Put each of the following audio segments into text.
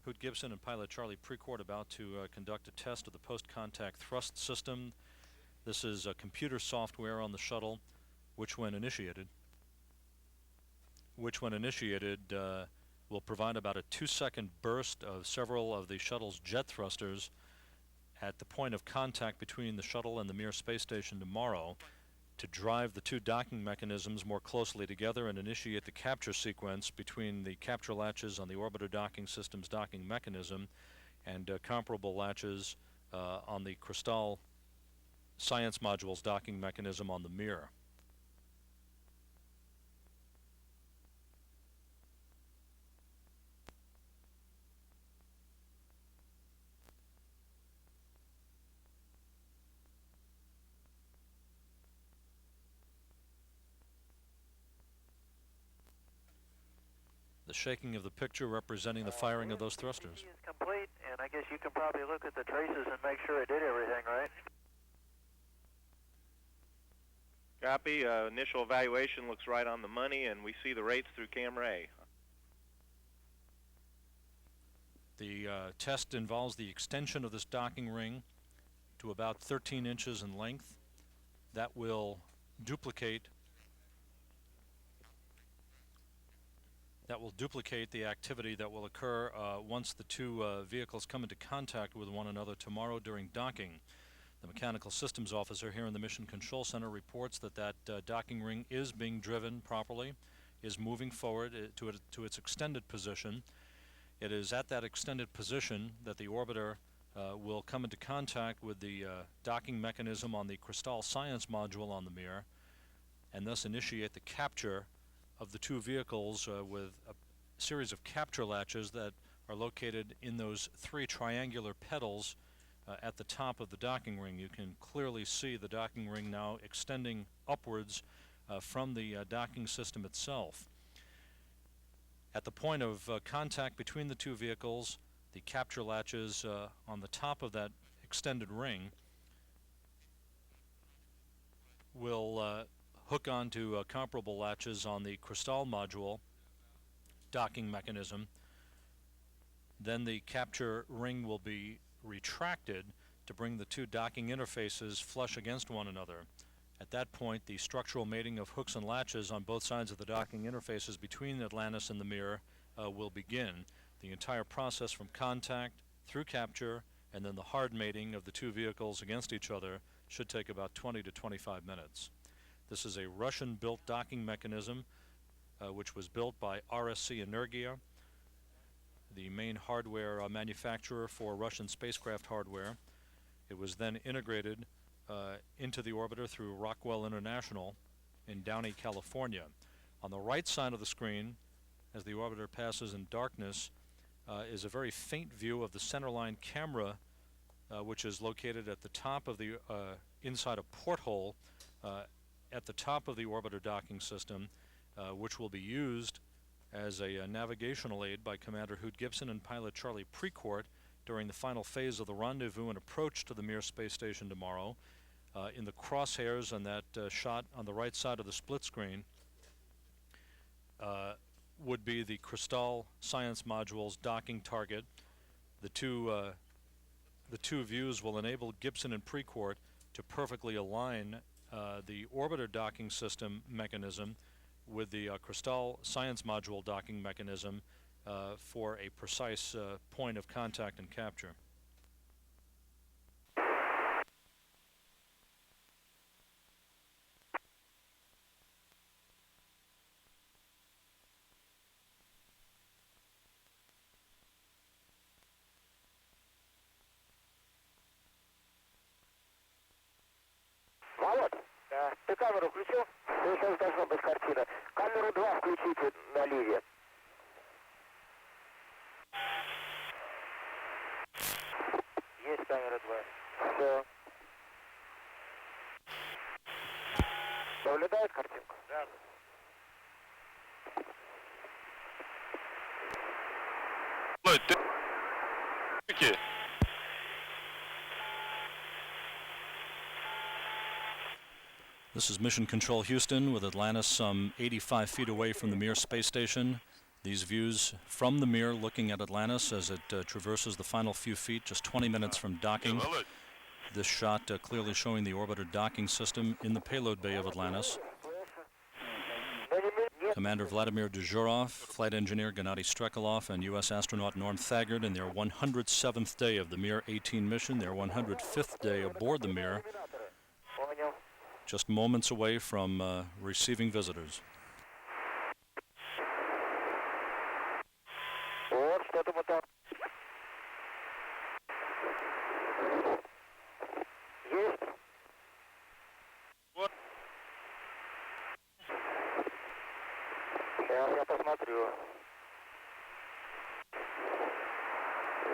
Hoot Gibson and pilot Charlie Precourt about to conduct a test of the post-contact thrust system. This is computer software on the shuttle, which when initiated, will provide about a 2-second burst of several of the shuttle's jet thrusters at the point of contact between the shuttle and the Mir space station tomorrow to drive the two docking mechanisms more closely together and initiate the capture sequence between the capture latches on the orbiter docking system's docking mechanism and comparable latches on the Crystal Science Module's docking mechanism on the MIR. The shaking of the picture representing the firing of those thrusters. Is complete, and I guess you can probably look at the traces and make sure it did everything right. Copy. Initial evaluation looks right on the money, and we see the rates through camera A. The test involves the extension of this docking ring to about 13 inches in length. That will duplicate the activity that will occur once the two vehicles come into contact with one another tomorrow during docking. The Mechanical Systems Officer here in the Mission Control Center reports that docking ring is being driven properly, is moving forward to its extended position. It is at that extended position that the orbiter will come into contact with the docking mechanism on the Crystal Science Module on the MIR and thus initiate the capture of the two vehicles with a series of capture latches that are located in those three triangular pedals at the top of the docking ring. You can clearly see the docking ring now extending upwards from the docking system itself. At the point of contact between the two vehicles, the capture latches on the top of that extended ring will hook onto comparable latches on the Crystal module docking mechanism. Then the capture ring will be retracted to bring the two docking interfaces flush against one another. At that point, the structural mating of hooks and latches on both sides of the docking interfaces between Atlantis and the MIR will begin. The entire process from contact through capture and then the hard mating of the two vehicles against each other should take about 20 to 25 minutes. This is a Russian-built docking mechanism which was built by RSC Energia, the main hardware manufacturer for Russian spacecraft hardware. It was then integrated into the orbiter through Rockwell International in Downey, California. On the right side of the screen, as the orbiter passes in darkness, is a very faint view of the centerline camera, which is located at the top of the inside a porthole at the top of the orbiter docking system, which will be used as a navigational aid by Commander Hoot Gibson and pilot Charlie Precourt during the final phase of the rendezvous and approach to the Mir space station tomorrow. In the crosshairs on that shot on the right side of the split screen would be the Crystal Science Module's docking target. The two views will enable Gibson and Precourt to perfectly align the orbiter docking system mechanism with the Crystal Science Module docking mechanism for a precise point of contact and capture. Володь, ты камеру включил? Сейчас должна быть картина. Камеру 2 включите на ливе. Есть камера 2. Все. Наблюдает картинку? Да. Ты... This is Mission Control Houston with Atlantis some 85 feet away from the Mir space station. These views from the MIR looking at Atlantis as it traverses the final few feet, just 20 minutes from docking. This shot clearly showing the orbiter docking system in the payload bay of Atlantis. Commander Vladimir Dezhurov, flight engineer Gennady Strekalov, and U.S. astronaut Norm Thagard in their 107th day of the MIR-18 mission, their 105th day aboard the MIR, just moments away from receiving visitors. Я посмотрю.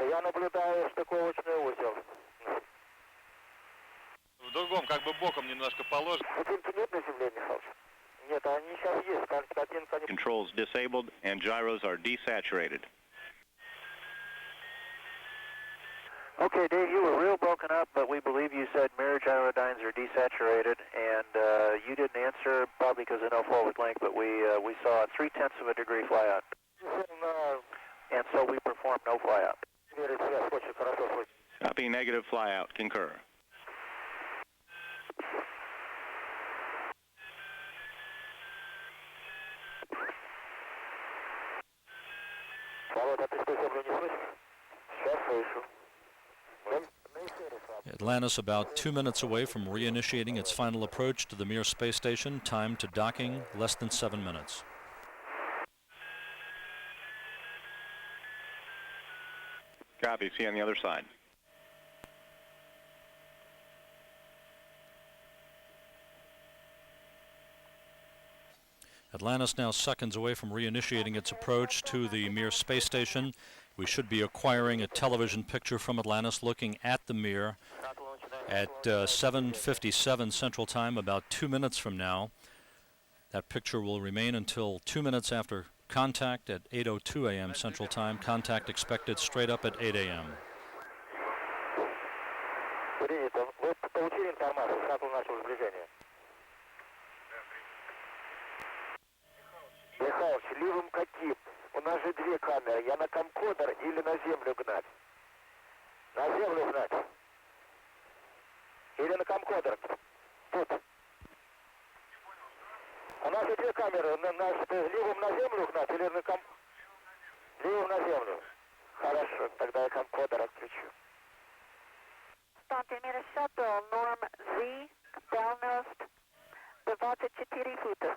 Я наблюдаю стыковочный узел. В другом, как бы боком немножко положен. Будинки нет на земле, Михалыч? Нет, они сейчас есть. Картинка не... Controls disabled and gyros are desaturated. Okay, Dave, you were real broken up, but we believe you said mirror gyrodynes are desaturated, and you didn't answer probably because of no forward link, but we saw a 0.3 of a degree flyout. And so we performed no flyout. Copy, negative flyout, concur. Atlantis about 2 minutes away from reinitiating its final approach to the MIR space station. Time to docking, less than 7 minutes. Copy, see you on the other side. Atlantis now seconds away from reinitiating its approach to the MIR space station. We should be acquiring a television picture from Atlantis looking at the MIR at 7:57 Central Time, about 2 minutes from now. That picture will remain until 2 minutes after contact at 8:02 a.m. Central Time. Contact expected straight up at 8 a.m. Вы получили информацию, шаттл начал сближение. Михалыч, левым каким? У нас же две камеры. Я на комкодер или на землю гнать? На землю гнать. Или на комкодер? Тут. У нас же две камеры. Левым на землю гнать или на Левым на землю. Хорошо, тогда я комкодер отключу. Станция Shuttle, Norm Z, дальность 24 фута.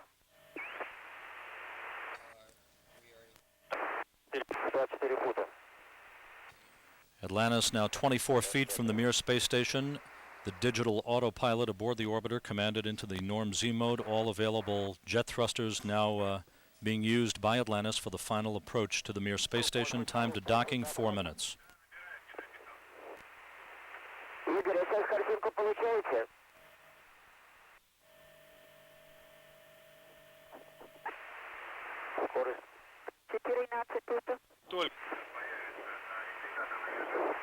24 фута. Atlantis now 24 feet from the MIR space station. The digital autopilot aboard the orbiter commanded into the Norm Z mode. All available jet thrusters now being used by Atlantis for the final approach to the MIR space station. Time to docking, 4 minutes. Игорь, а сейчас картинку получаете? Скорость. 14 футов. Только.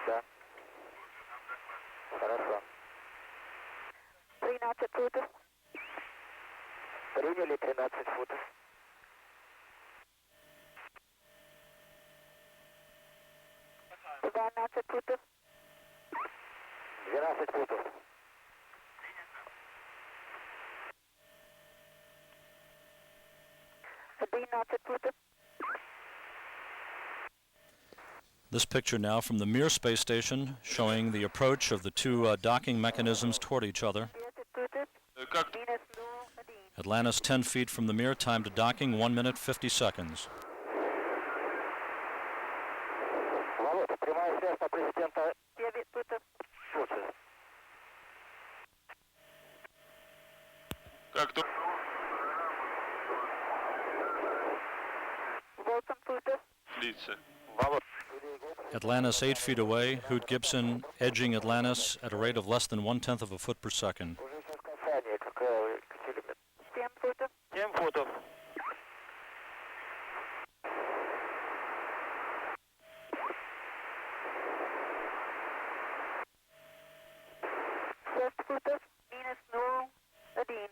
Да. Хорошо. 13 футов. Приняли 13 футов. 12 футов. 12 футов. This picture now from the MIR space station showing the approach of the two docking mechanisms toward each other. Как? Atlantis 10 feet from the MIR. Time to docking, 1 minute 50 seconds. Володя, прямая связь на президента. 9 футов. Слушай. Как то? 8 футов. Лица. Володя. Atlantis 8 feet away. Hoot Gibson edging Atlantis at a rate of less than 1/10 of a foot per second. Уже сейчас касание, какой элемент. 7 футов. 7 футов. 6 футов. Минус 0. 1.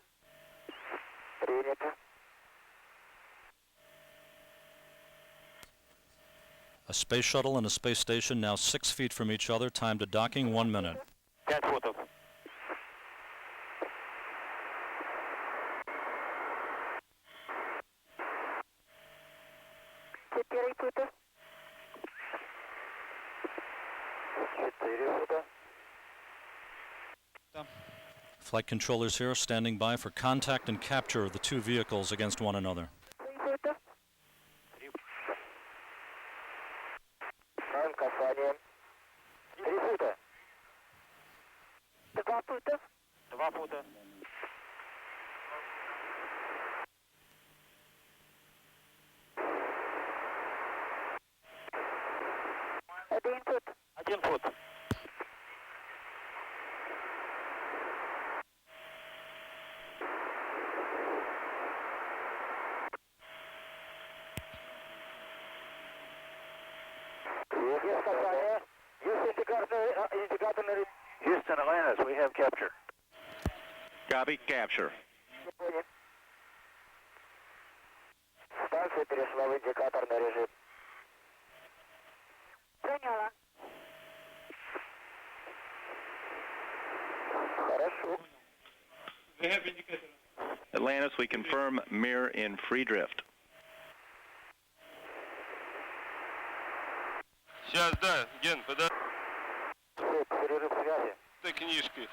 Принято. A space shuttle and a space station now 6 feet from each other. Time to docking 1 minute. 5 футов. 4 фута. 4 фута. Flight controllers here standing by for contact and capture of the two vehicles against one another. 3 фута. Ставим касание. 3 фута. 2 фута. 2 фута. 1 фут. 1 фут. Есть касание. Есть индикаторный. Houston Atlantis, we have capture. Copy, capture. Станция перешла в индикаторный режим. Приняла. Хорошо. Atlantis, we confirm MIR in free drift. Сейчас, да, Ген, подожди Перерыв связи. книжки.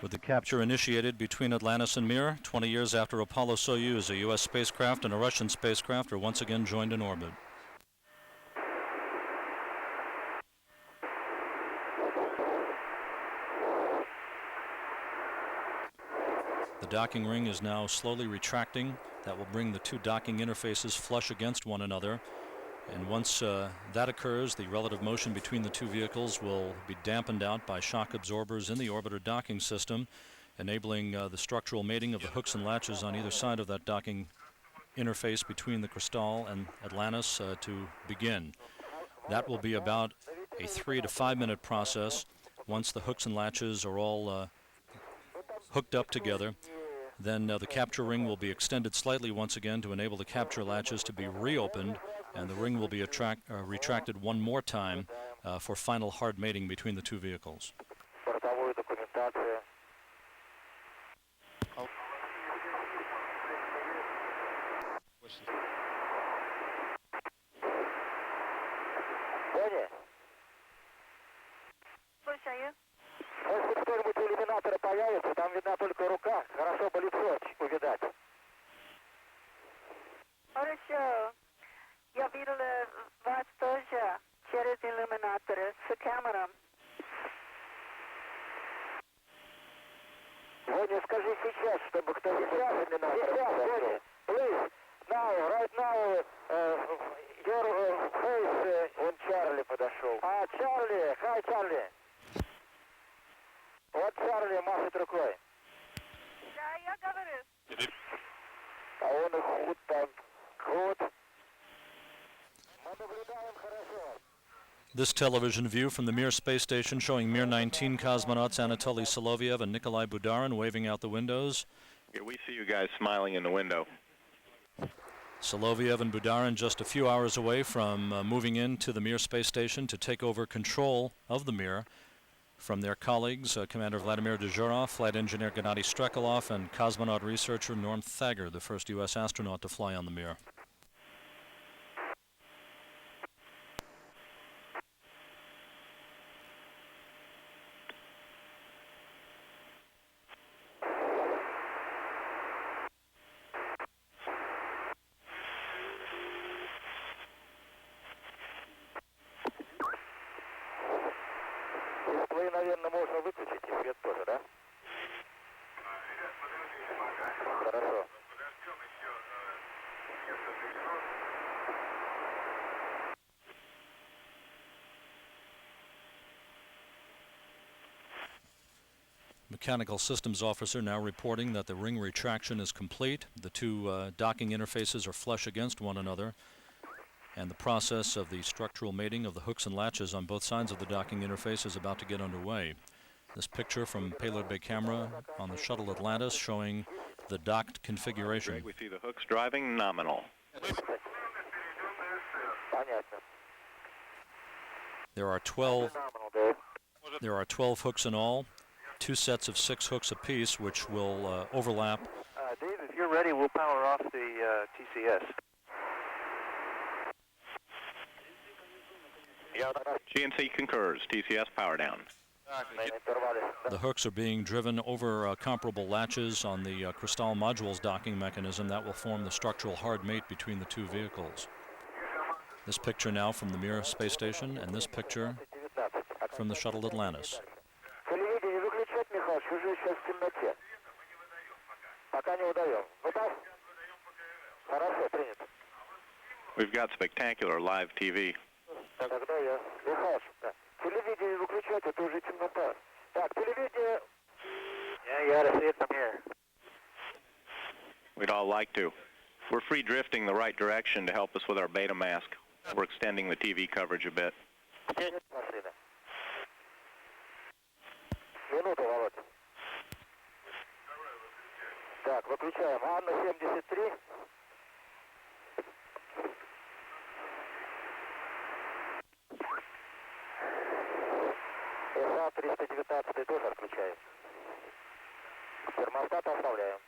With the capture initiated between Atlantis and MIR, 20 years after Apollo-Soyuz, a U.S. spacecraft and a Russian spacecraft are once again joined in orbit. The docking ring is now slowly retracting. That will bring the two docking interfaces flush against one another. And once that occurs, the relative motion between the two vehicles will be dampened out by shock absorbers in the orbiter docking system, enabling the structural mating of the hooks and latches on either side of that docking interface between the Crystal and Atlantis to begin. That will be about a 3 to 5 minute process. Once the hooks and latches are all hooked up together, then the capture ring will be extended slightly once again to enable the capture latches to be reopened, and the ring will be retracted one more time for final hard mating between the two vehicles. Бортовую документацию. Понял? Слушаю. Если кто-нибудь у иллюминатора появится, там видна только рука, хорошо бы лицо увидать. Хорошо. Я видела вас тоже через иллюминатор с камерой. Воня, скажи сейчас, чтобы кто сейчас иллюминатор. Сейчас, Воня. Please, now, right now, your face, он Чарли подошел. А, Чарли, hi, Чарли. Вот Чарли машет рукой. Да, я говорю. А он и худ там, худ. Мы наблюдаем хорошо. This television view from the Mir space station showing Mir-19 cosmonauts Anatoly Soloviev and Nikolai Budarin waving out the windows. Here we see you guys smiling in the window. Soloviev and Budarin just a few hours away from moving into the Mir space station to take over control of the Mir from their colleagues, Commander Vladimir Dezhurov, Flight Engineer Gennady Strekalov, and cosmonaut researcher Norm Thager, the first U.S. astronaut to fly on the Mir. Дисплей, наверное, можно выключить, и свет тоже, да? Хорошо. Mechanical Systems Officer now reporting that the ring retraction is complete. The two docking interfaces are flush against one another, and the process of the structural mating of the hooks and latches on both sides of the docking interface is about to get underway. This picture from payload bay camera on the Shuttle Atlantis showing the docked configuration. Great, we see the hooks driving nominal. Понятно. There are 12 Phenomenal, Dave. There are 12 hooks in all, 2 sets of 6 hooks apiece, which will overlap. Dave, if you're ready, we'll power off the TCS. GNC concurs. TCS power down. The hooks are being driven over comparable latches on the Crystal module's docking mechanism. That will form the structural hard mate between the two vehicles. This picture now from the MIR space station, and this picture from the Shuttle Atlantis. Телевидение выключать, Михалыч, уже сейчас в темноте. Пока не удаем. Готов? Хорошо, принято. We've got spectacular live TV. Тогда я. Михалыч, телевидение выключать, это уже темнота. Так, телевидение... Yeah, you ought to see it from here. We'd all like to. We're free drifting the right direction to help us with our beta mask. We're extending the TV coverage a bit. Пошли, да. Минуту, Володь. Так, выключаем. Анна 73. ИСА 319 тоже отключаем. Термостат оставляем.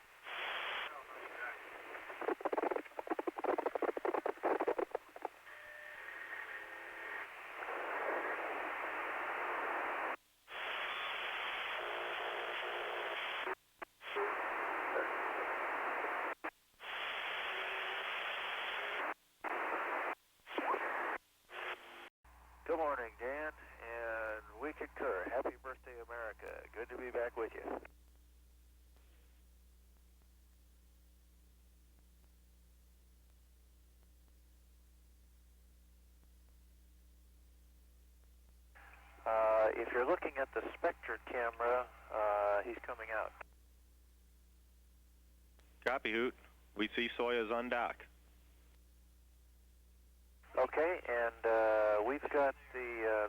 Good morning, Dan, and we concur. Happy birthday, America. Good to be back with you. If you're looking at the Spectre camera, he's coming out. Copy, Hoot. We see Soyuz on dock. Okay, and we've got the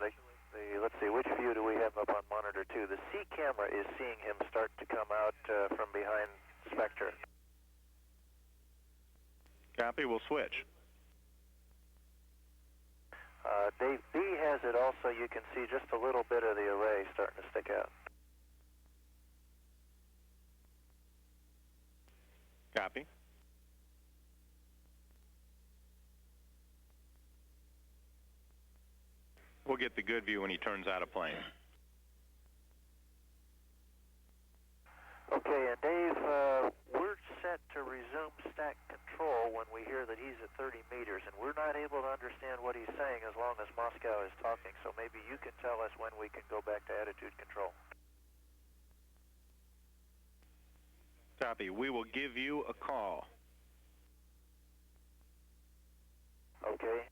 let's see, which view do we have up on monitor 2? The C camera is seeing him start to come out from behind Spectre. Copy, we'll switch. Dave B has it also. You can see just a little bit of the array starting to stick out. Copy. We'll get the good view when he turns out of plane. Okay, and Dave, we're set to resume stack control when we hear that he's at 30 meters, and we're not able to understand what he's saying as long as Moscow is talking, so maybe you can tell us when we can go back to attitude control. Copy. We will give you a call. Okay.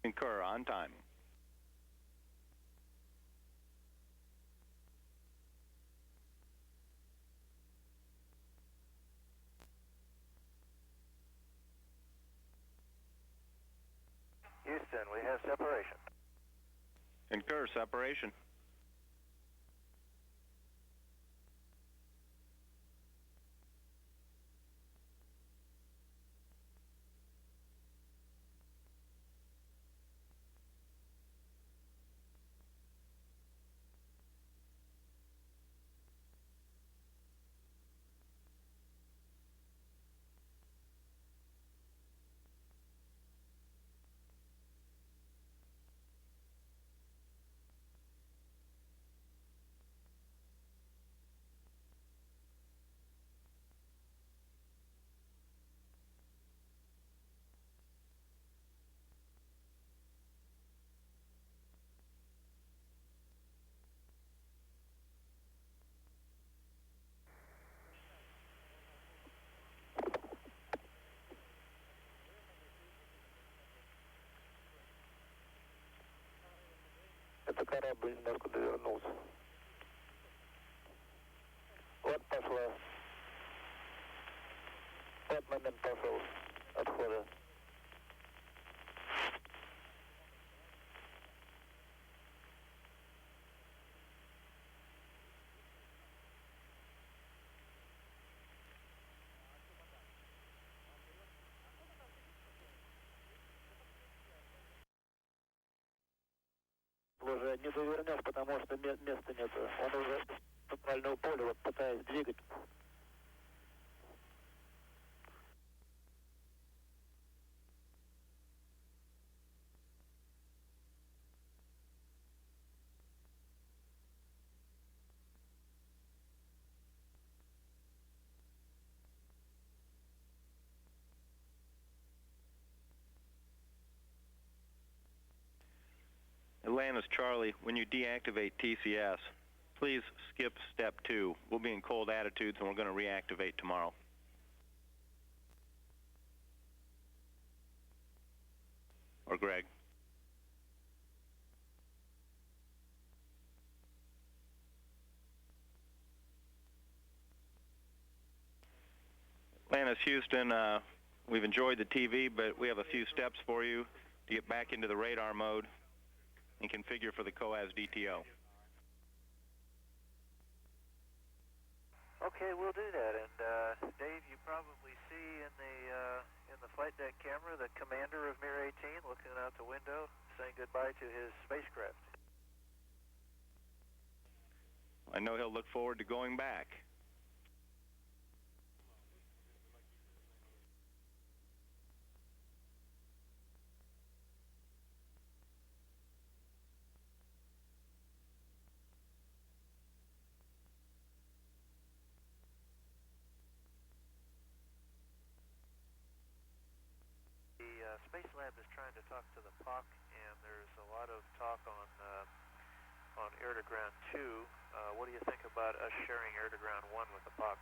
Concur on time. Houston, we have separation. Concur, separation. корабль немножко довернулся. Вот пошло. Вот момент пошел отхода. Уже не довернешь, потому что места нет. Он уже с центрального поля, вот пытаясь двигать. Atlantis Charlie, when you deactivate TCS, please skip step 2. We'll be in cold attitudes and we're going to reactivate tomorrow. Or Greg. Atlantis Houston, we've enjoyed the TV, but we have a few steps for you to get back into the radar mode and configure for the COAS DTO. Okay, we'll do that. And Dave, you probably see in the flight deck camera the commander of MIR 18 looking out the window, saying goodbye to his spacecraft. I know he'll look forward to going back. The Space Lab is trying to talk to the POC, and there's a lot of talk on air to ground 2. What do you think about us sharing air to ground 1 with the POC?